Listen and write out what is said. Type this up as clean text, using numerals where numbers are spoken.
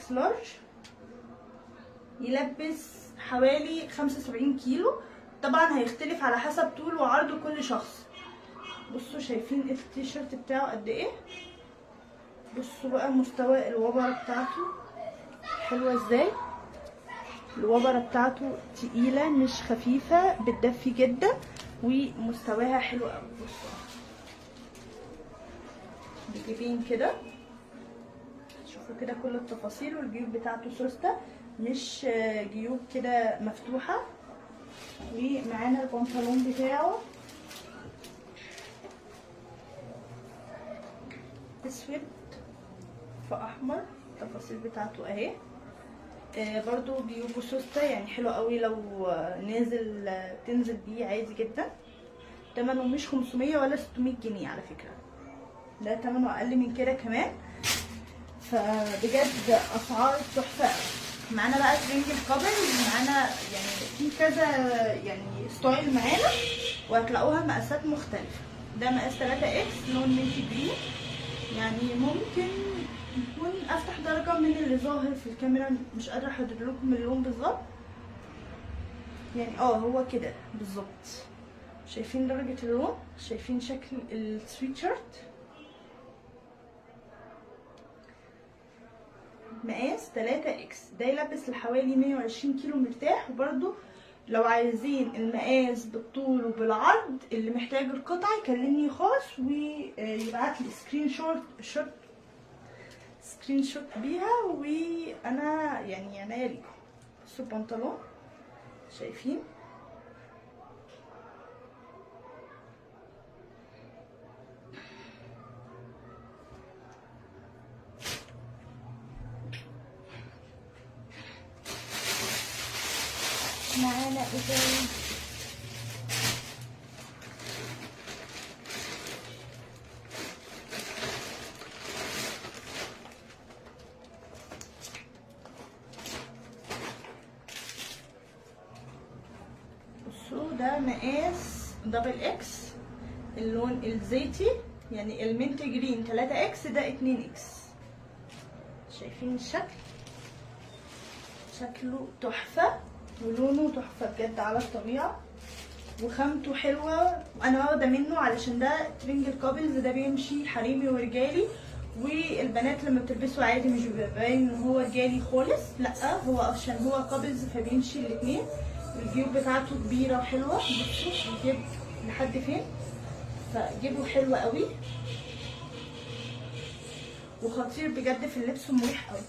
اكس لارج، يلبس حوالي 75 كيلو. طبعا هيختلف على حسب طول وعرض كل شخص. بصوا شايفين التيشيرت بتاعه قد ايه. بصوا بقى مستوى الوبره بتاعته حلوه ازاي. الوبره بتاعته تقيله مش خفيفه، بتدفي جدا ومستواها حلو قوي. بصوا بجيبين كده، شوفوا كده كل التفاصيل، والجيوب بتاعته سوسته مش جيوب كده مفتوحه. ومعانا البنطلون بتاعه اسود في احمر، التفاصيل بتاعته اهي. برضو جيوبه سوسته يعني حلو قوي، لو نازل تنزل بيه عادي جدا. تمنه مش 500 ولا 600 جنيه على فكره، ده تمنه اقل من كده كمان. فبجد اسعار تحفه. معانا بقى ترنج الكابل، معانا يعني في كذا يعني ستايل معانا، وهتلاقوها مقاسات مختلفه. ده مقاس 3 اكس لون مينتي جرين، يعني ممكن يكون افتح درجه من اللي ظاهر في الكاميرا، مش قادره احدد لكم اللون بالظبط. يعني هو كده بالظبط. شايفين درجه اللون، شايفين شكل السويتشيرت. مقاس 3 اكس، ده يلبس لحوالي 120 كيلو مرتاح. وبرده لو عايزين المقاس بالطول وبالعرض، اللي محتاج القطعه يكلمني خاص ويبعت لي سكرين شوت بيها، وانا يعني عناية ليكم. بصوا البنطلون شايفين معانا ايه. بصوا ده مقاس دبل اكس، اللون الزيتي يعني المنت جرين 3 اكس، ده 2 اكس. شايفين الشكل، شكله تحفه ولونه تحفه بجد على الطبيعه، وخامته حلوه. وانا واخده منه علشان ده ترنج الكابلز، ده بيمشي حريمي ورجالي، والبنات لما بتلبسه عادي مش بيبقى باين ان هو رجالي خالص، لا هو عشان هو كابلز فبيمشي الاثنين. الجيوب بتاعته كبيره وحلوه، بصوا الجيب لحد فين، فجيبه حلو قوي وخطير بجد في اللبس ومريح قوي.